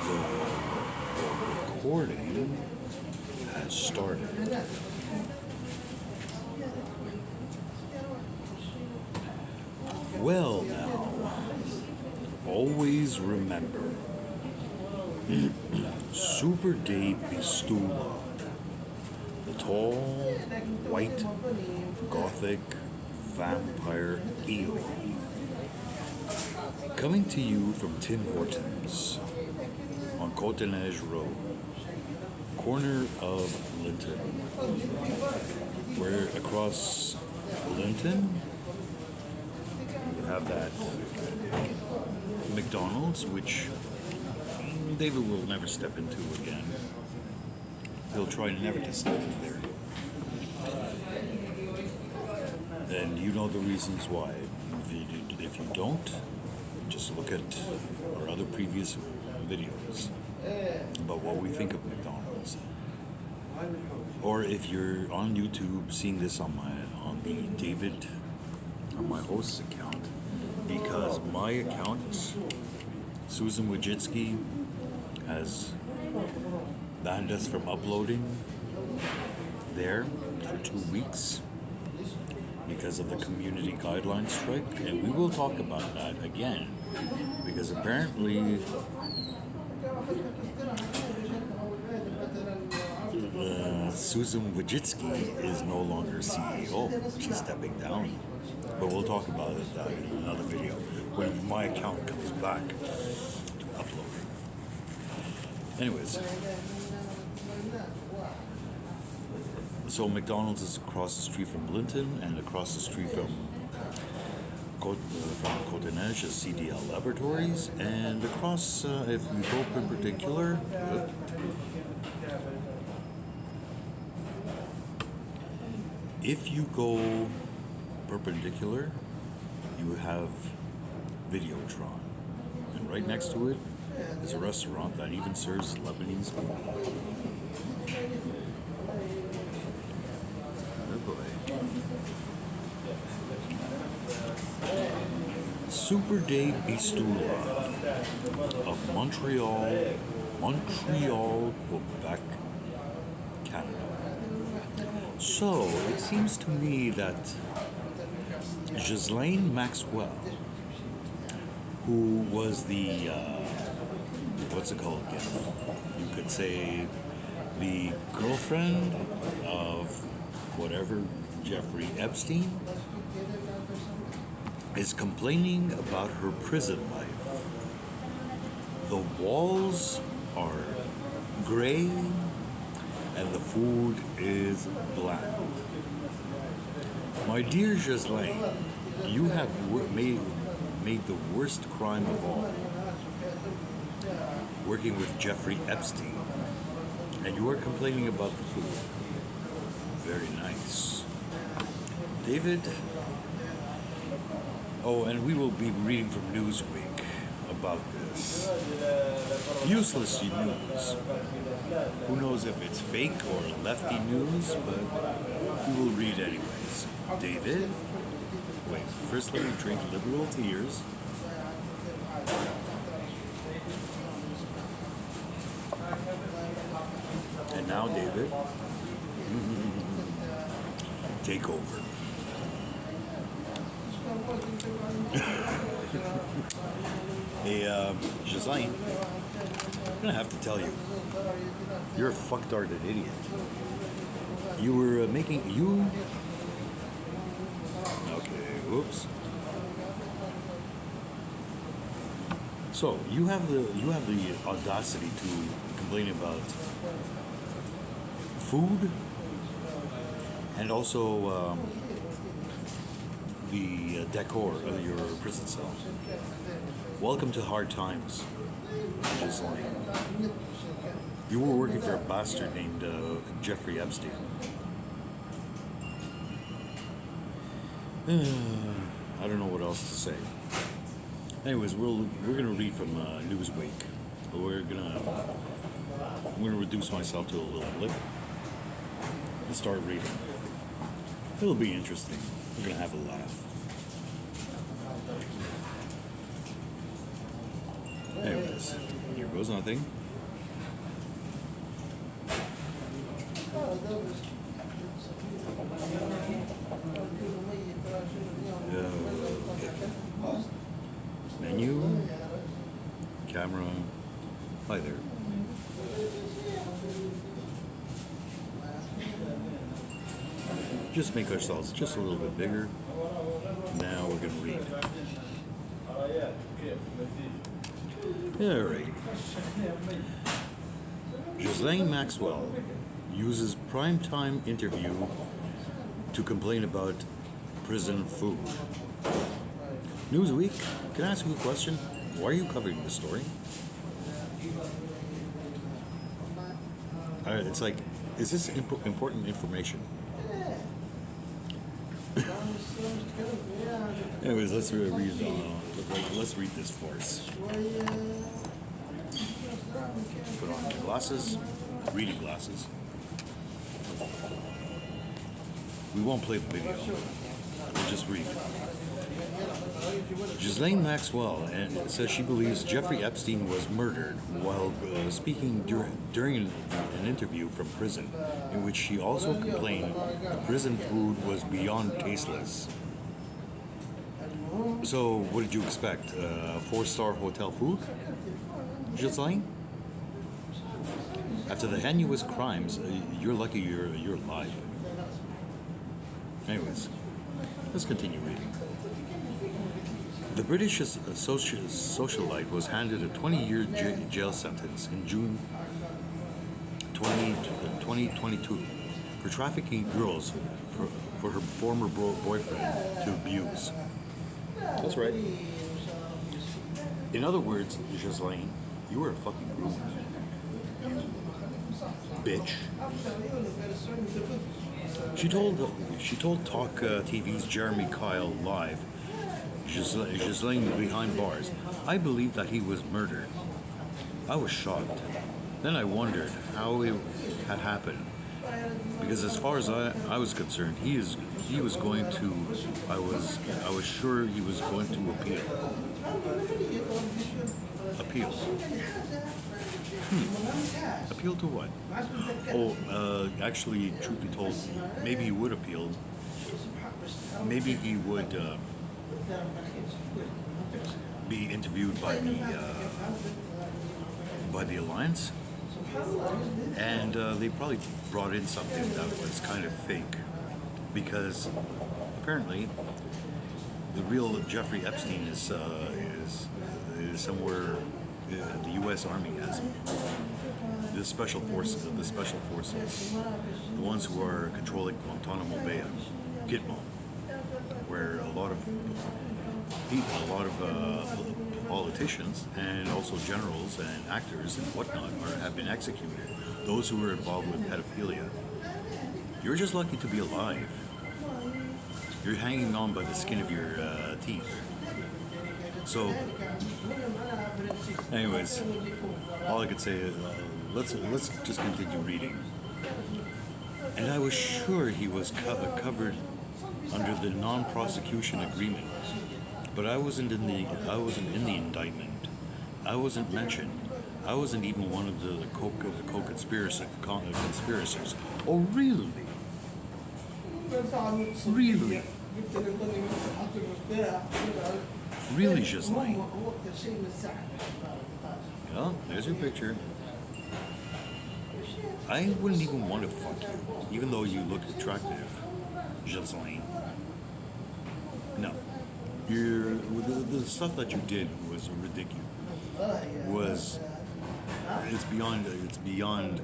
The recording has started. Well now, always remember, Super Dave Bistula, the tall, white, gothic vampire eel, coming to you from Tim Hortons on Côte de Neige Road, corner of Linton. We're across Linton. We have that McDonald's, which David will never step into again. He'll try never to step in there. And you know the reasons why. If you don't, just look at our other previous videos about what we think of McDonald's. Or if you're on YouTube seeing this on the David, on my host's account, because my account, Susan Wojcicki, has banned us from uploading there for 2 weeks because of the community guidelines strike, and we will talk about that again, because apparently Susan Wojcicki is no longer CEO. She's stepping down. But we'll talk about that in another video when my account comes back to upload. Anyways, so McDonald's is across the street from Linton, and across the street from Côte de Neige is CDL Laboratories, and across, if we go perpendicular, if you go perpendicular, you have Videotron, and right next to it is a restaurant that even serves Lebanese food. Oh boy. Super Dave Bistula of Montreal, Quebec, Canada. So, it seems to me that Ghislaine Maxwell, who was the, what's it called again? You could say the girlfriend of whatever, Jeffrey Epstein, is complaining about her prison life. The walls are gray and the food is bland. My dear Ghislaine, you have made the worst crime of all, working with Jeffrey Epstein, and you are complaining about the food. Very nice. David, oh, and we will be reading from Newsweek about this. Useless news. Who knows if it's fake or lefty news, but we will read anyways. David, wait, first let me drink liberal tears. And now, David, take over. Hey, Ghislaine, I'm gonna have to tell you, you're a fuck-darted idiot. You were okay, whoops. So you have the audacity to complain about food and also the decor of your prison cell. Welcome to hard times, Ghislaine. You were working for a bastard named Jeffrey Epstein. I don't know what else to say. Anyways, we're gonna read from Newsweek. I'm gonna reduce myself to a little blip and start reading. It'll be interesting. We're gonna have a laugh. Anyways, here There goes nothing. Menu, camera, hi there. Just make ourselves just a little bit bigger. Now we're going to read. Alrighty. Ghislaine Maxwell uses primetime interview to complain about prison food. Newsweek, can I ask you a question? Why are you covering this story? It's like, is this important information? Anyways, let's read. Let's read this for us. Put on my glasses, reading glasses. We won't play the video. We'll just read. Ghislaine Maxwell says she believes Jeffrey Epstein was murdered while speaking during an interview from prison, in which she also complained the prison food was beyond tasteless. So, what did you expect? 4-star hotel food? Ghislaine? After the heinous crimes, you're lucky you're alive. Anyways, let's continue reading. The British socialite was handed a 20-year jail sentence in June 2022 for trafficking girls for her former boyfriend to abuse. That's right. In other words, Ghislaine, you were a fucking groom. Bitch. She told Talk TV's Jeremy Kyle live, Ghislaine behind bars, I believe that he was murdered. I was shocked. Then I wondered how it had happened. Because as far as I was concerned, he was going to, I was sure he was going to appeal. Appeal? Appeal to what? Oh, actually, truth be told, maybe he would appeal. Maybe he would be interviewed by the Alliance, and they probably brought in something that was kind of fake, because apparently the real Jeffrey Epstein is somewhere. The U.S. Army has the special forces, the ones who are controlling Guantanamo Bay, Gitmo, where a lot of politicians and also generals and actors and whatnot have been executed. Those who were involved with pedophilia. You're just lucky to be alive. You're hanging on by the skin of your teeth. So, anyways, all I could say is let's just continue reading. And I was sure he was covered under the non-prosecution agreement, but I wasn't in the indictment. I wasn't mentioned. I wasn't even one of the co-conspirators. Oh, really? Really? Really, Ghislaine? Yeah, there's your picture. I wouldn't even want to fuck you, even though you look attractive, Ghislaine. No. The stuff that you did was ridiculous. It's beyond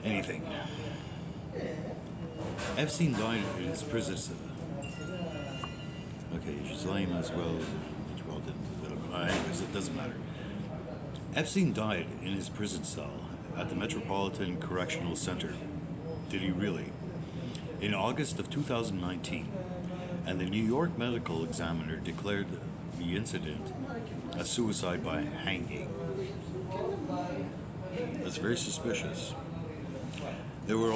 anything. Epstein died in his prison. Okay, Ghislaine as well. Anyways, it doesn't matter. Epstein died in his prison cell at the Metropolitan Correctional Center. Did he really? In August of 2019, and the New York medical examiner declared the incident a suicide by hanging. That's very suspicious. There have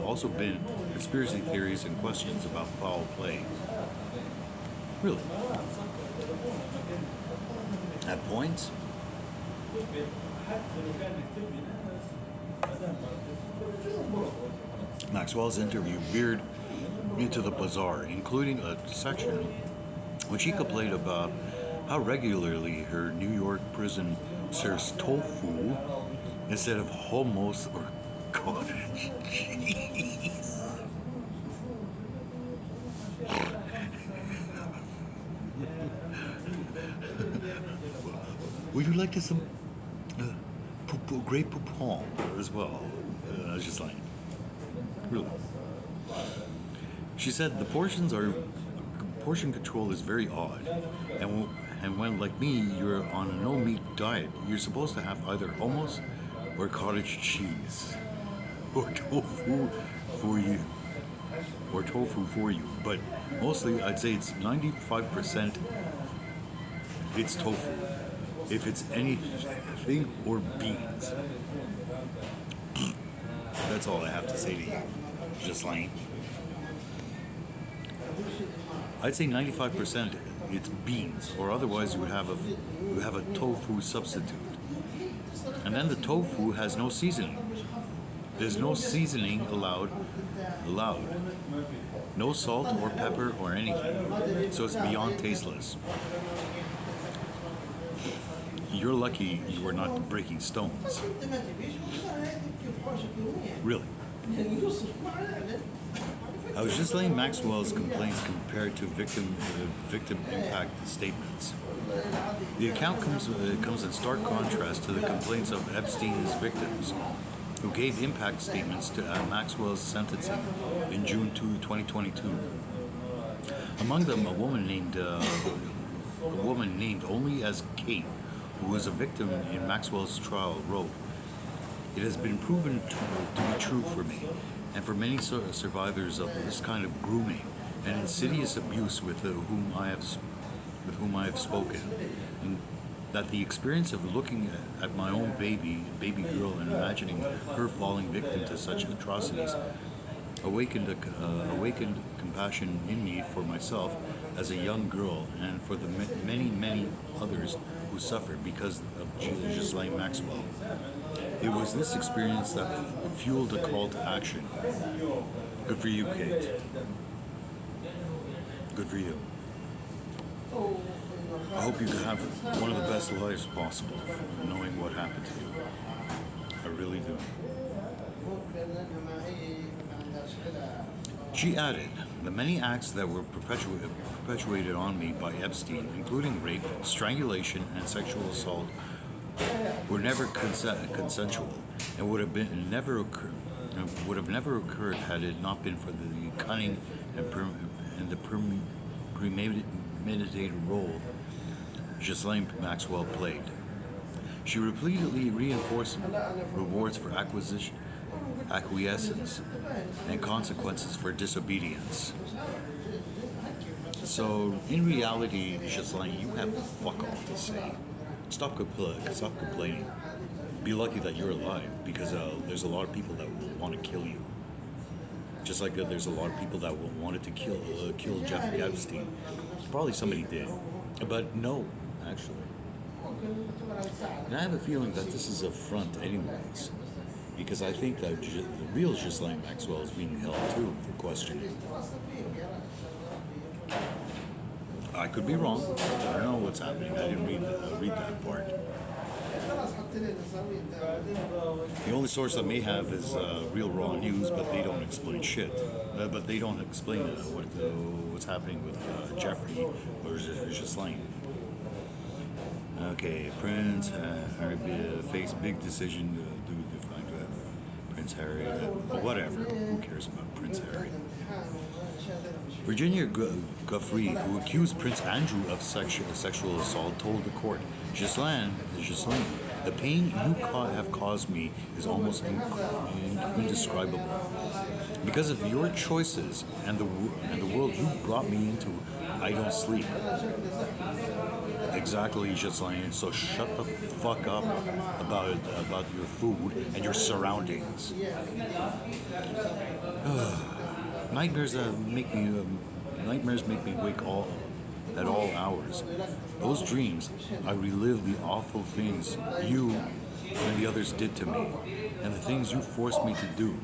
also been conspiracy theories and questions about foul play. Really. At points, Maxwell's interview veered into the bizarre, including a section which she complained about how regularly her New York prison serves tofu instead of hummus or cottage cheese. Would you like to some great poupon as well? I was just like, really. She said the portion control is very odd, and when like me you're on a no meat diet, you're supposed to have either hummus or cottage cheese or tofu for you, but mostly I'd say it's 95% it's tofu. If it's anything, or beans. That's all I have to say to you. Just like, I'd say 95% it's beans, or otherwise you would have a tofu substitute. And then the tofu has no seasoning. There's no seasoning allowed. No salt or pepper or anything. So it's beyond tasteless. You're lucky you are not breaking stones. Really. I was just laying Maxwell's complaints compared to victim impact statements. The account comes in stark contrast to the complaints of Epstein's victims, who gave impact statements to Maxwell's sentencing in June 2022. Among them, a woman named only as Kate, who was a victim in Maxwell's trial, wrote, "It has been proven to be true for me, and for many survivors of this kind of grooming and insidious abuse with whom I have spoken, and that the experience of looking at my own baby girl and imagining her falling victim to such atrocities awakened compassion in me for myself as a young girl and for the many others who suffered because of Ghislaine Maxwell. It was this experience that fueled a call to action." Good for you, Kate. Good for you. I hope you can have one of the best lives possible, knowing what happened to you. I really do. She added, "The many acts that were perpetuated on me by Epstein, including rape, strangulation, and sexual assault, were never consensual and would have never occurred had it not been for the cunning and the premeditated role Ghislaine Maxwell played. She repeatedly reinforced rewards for acquiescence and consequences for disobedience. So, in reality, Ghislaine, you have fuck all to say. Stop complaining. Be lucky that you're alive, because there's a lot of people that will want to kill you. Just like there's a lot of people that wanted to kill Jeffrey Epstein. Probably somebody did, but no, actually. And I have a feeling that this is a front, anyways, because I think that the real Ghislaine Maxwell is being held too for questioning. I could be wrong. I don't know what's happening. I didn't read that part. The only source I may have is Real Raw News, but they don't explain shit. But they don't explain what's happening with Jeffrey or Ghislaine. Okay, Prince Harry faced big decision to find Prince Harry. Whatever. Who cares about Prince Harry? Virginia Guthrie, who accused Prince Andrew of sexual assault, told the court, Ghislaine, the pain you have caused me is almost indescribable. Because of your choices and the world you brought me into, I don't sleep. Exactly, Ghislaine. So shut the fuck up about your food and your surroundings. Nightmares make me at all hours. Those dreams, I relive the awful things you and the others did to me, and the things you forced me to do.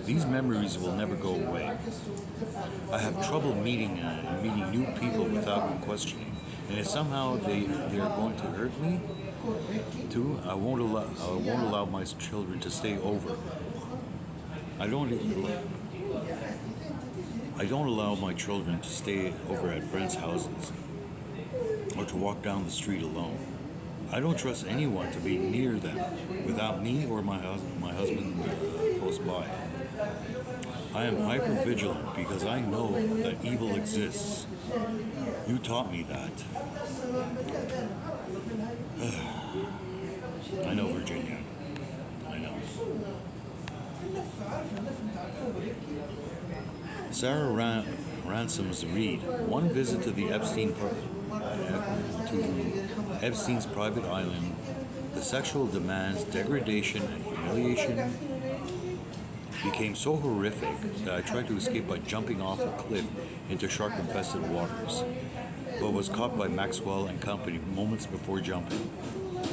These memories will never go away. I have trouble meeting new people without questioning, and if somehow they are going to hurt me too, I won't allow my children to stay over. I don't allow my children to stay over at friends' houses or to walk down the street alone. I don't trust anyone to be near them without me or my husband close by. I am hyper vigilant because I know that evil exists. You taught me that. I know, Virginia. I know. Sarah Ransom's read. One visit to the Epstein's private island, the sexual demands, degradation, and humiliation became so horrific that I tried to escape by jumping off a cliff into shark-infested waters, but was caught by Maxwell and company moments before jumping.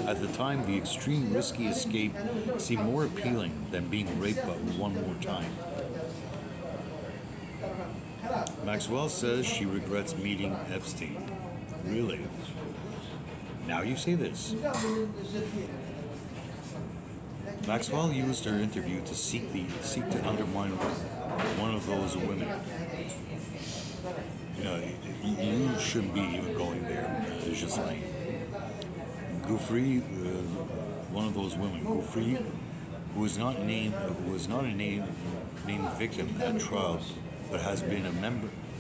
At the time, the extreme risky escape seemed more appealing than being raped one more time. Maxwell says she regrets meeting Epstein. Really? Now you say this. Maxwell used her interview to seek to undermine one of those women. You shouldn't be even going there. It's just like Ghislaine, one of those women, Ghislaine, who was not a named victim at trial, but has been a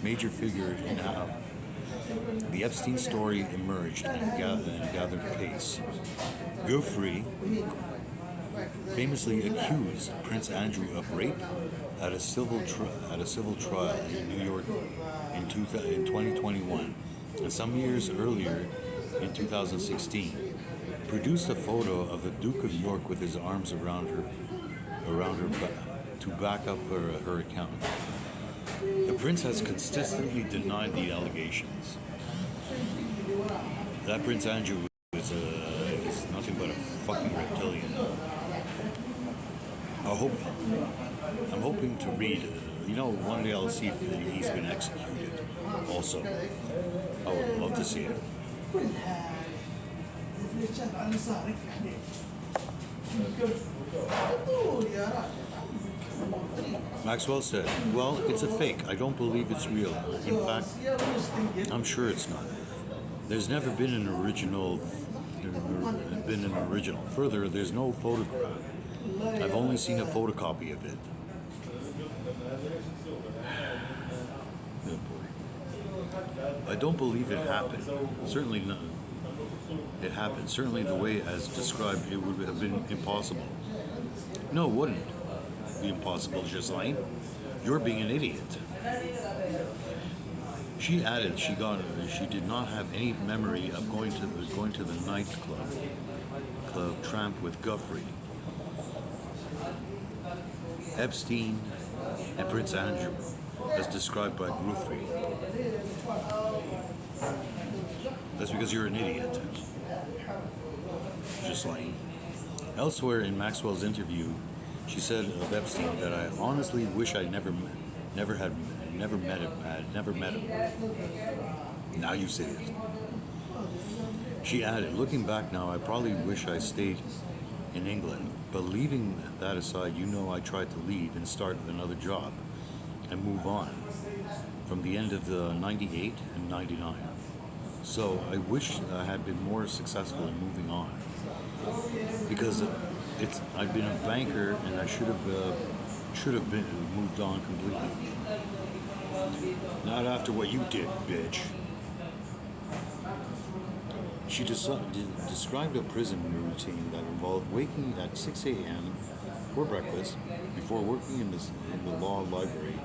major figure in how the Epstein story emerged and gathered pace. Ghislaine famously accused Prince Andrew of rape at a civil trial in New York in 2021, and some years earlier in 2016, produced a photo of the Duke of York with his arms around her to back up her account. The prince has consistently denied the allegations. That Prince Andrew is nothing but a fucking reptilian. I'm hoping to read, one day I'll see if he's been executed. Also, I would love to see it. Maxwell said, "Well, it's a fake. I don't believe it's real. In fact, I'm sure it's not. There's never been an original. Further, there's no photograph. I've only seen a photocopy of it." Oh boy. I don't believe it happened. Certainly not. It happened. Certainly the way as described, it would have been impossible. No, it wouldn't be impossible, Ghislaine. You're being an idiot. She added she did not have any memory of going to the nightclub tramp with Guthrie, Epstein, and Prince Andrew, as described by Guthrie. That's because you're an idiot. Just like elsewhere in Maxwell's interview, she said of Epstein that I honestly wish I'd never met him. Now you say it. She added, looking back now, I probably wish I stayed in England. But leaving that aside, I tried to leave and start another job and move on from the end of the 98 and 99. So I wish I had been more successful in moving on. Because I've been a banker and I should have been moved on completely. Not after what you did, bitch. She described a prison routine that involved waking at 6 a.m. for breakfast before working in the law library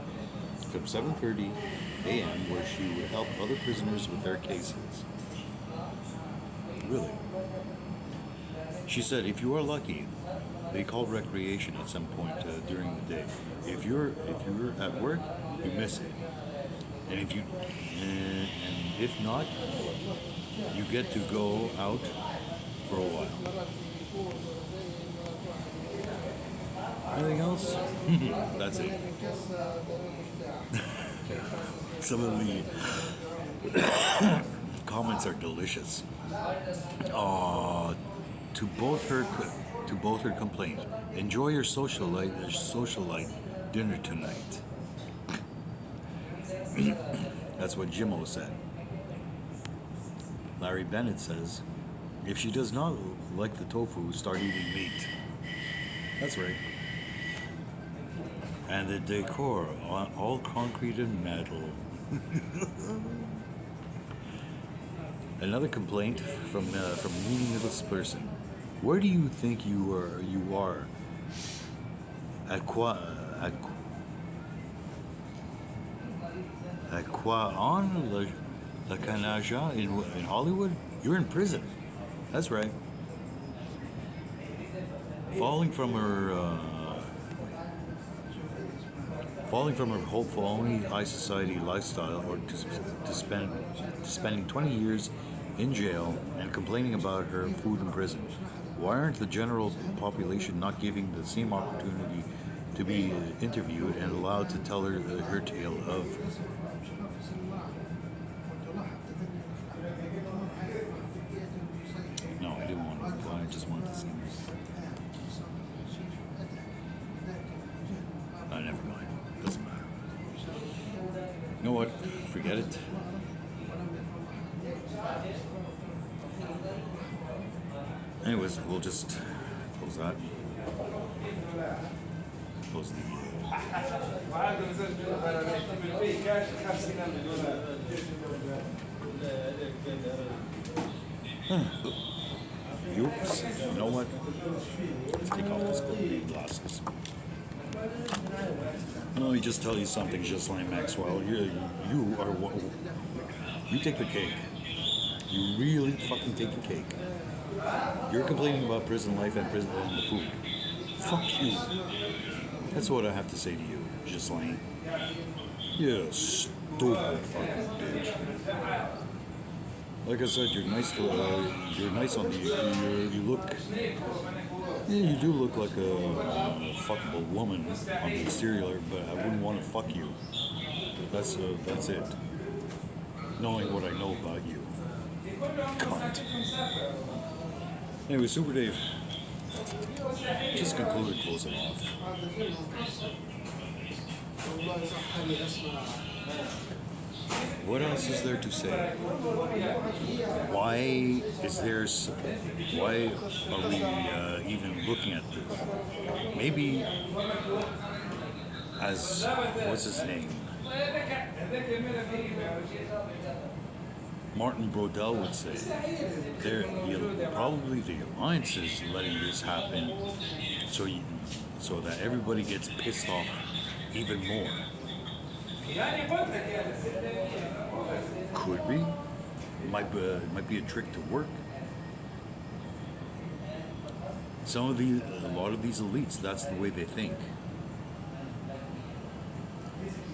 from 7:30 a.m. where she would help other prisoners with their cases. Really? She said, if you are lucky, they call recreation at some point during the day. If you're at work, you miss it. And if not, you get to go out for a while. Anything else? That's it. Some of the comments are delicious. To both her complaint. Enjoy your socialite dinner tonight. That's what Jimmo said. Larry Bennett says, if she does not like the tofu, start eating meat. That's right. And the decor, all concrete and metal. Another complaint from meaningless person. Where do you think you are? At quoi on La Canaja in Hollywood? You're in prison. That's right. Falling from her hopeful only high society lifestyle, or to spending 20 years in jail and complaining about her food in prison. Why aren't the general population not giving the same opportunity to be interviewed and allowed to tell her tale of? No, I didn't want to reply. I just wanted to see this. Never mind. Doesn't matter. You know what? Forget it. Anyways, we'll just close that. Close the Oops. You know what? Let's take off these glasses. Let me just tell you something, Ghislaine Maxwell. You take the cake. You really fucking take the cake. You're complaining about prison life and prison and the food. Fuck you. That's what I have to say to you, Ghislaine. You stupid fucking bitch. Like I said, you're nice on the. You look. Yeah, you do look like a fuckable woman on the exterior, but I wouldn't want to fuck you. That's it. Knowing what I know about you. Cunt. Anyway, Super Dave. Just concluded closing off. What else is there to say? Why are we even looking at this? Maybe as, what's his name? Martin Brodell would say, probably the alliance is letting this happen so that everybody gets pissed off even more. Could be. Might be a trick to work. A lot of these elites, that's the way they think.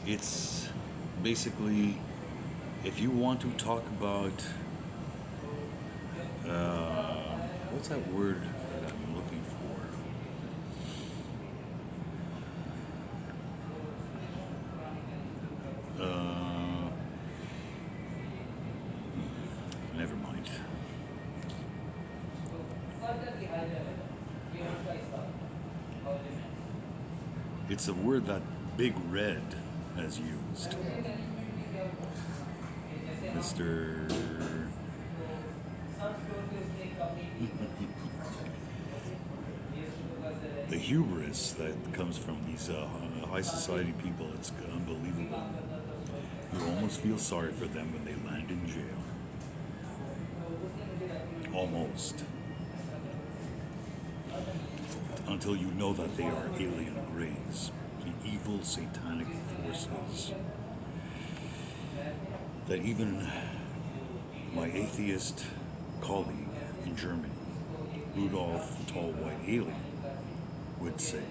It's basically, if you want to talk about, what's that word that I'm looking for? Never mind. It's a word that Big Red has used. Mr. The hubris that comes from these high society people, it's unbelievable. You almost feel sorry for them when they land in jail. Almost. Until you know that they are alien rays, the evil satanic forces. That even my atheist colleague in Germany, Rudolph the Tall White Alien, would say.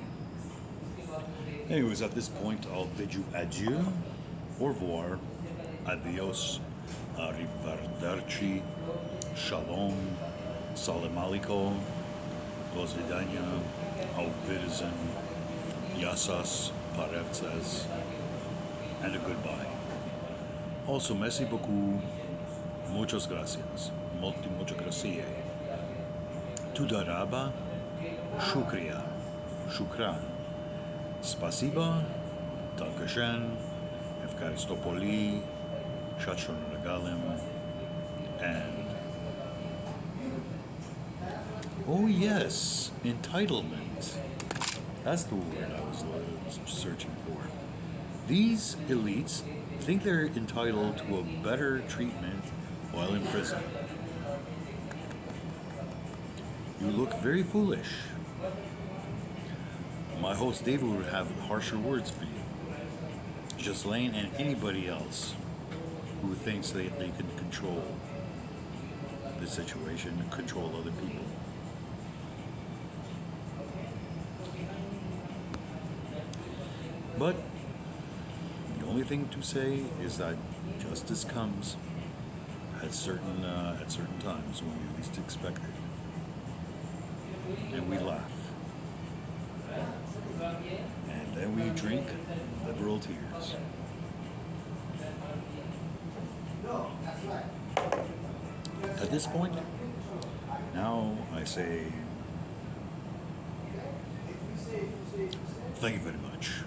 Anyways, at this point, I'll bid you adieu, au revoir, adios, arrivederci, shalom, salam alaikum, do svidania, auf Wiedersehen, yasas, parevces, and a goodbye. Also, merci beaucoup, muchas gracias, muchas gracias. Tudaraba, shukriya, shukran, spasiba, dankeschön, efkaristopoli, shachon regalim, and oh yes, entitlement. That's the word I was searching for. These elites think they're entitled to a better treatment while in prison. You look very foolish. My host David would have harsher words for you. Ghislaine and anybody else who thinks they can control the situation and control other people. But the only thing to say is that justice comes at certain times when we least expect it, and we laugh, and then we drink liberal tears. At this point, now I say thank you very much.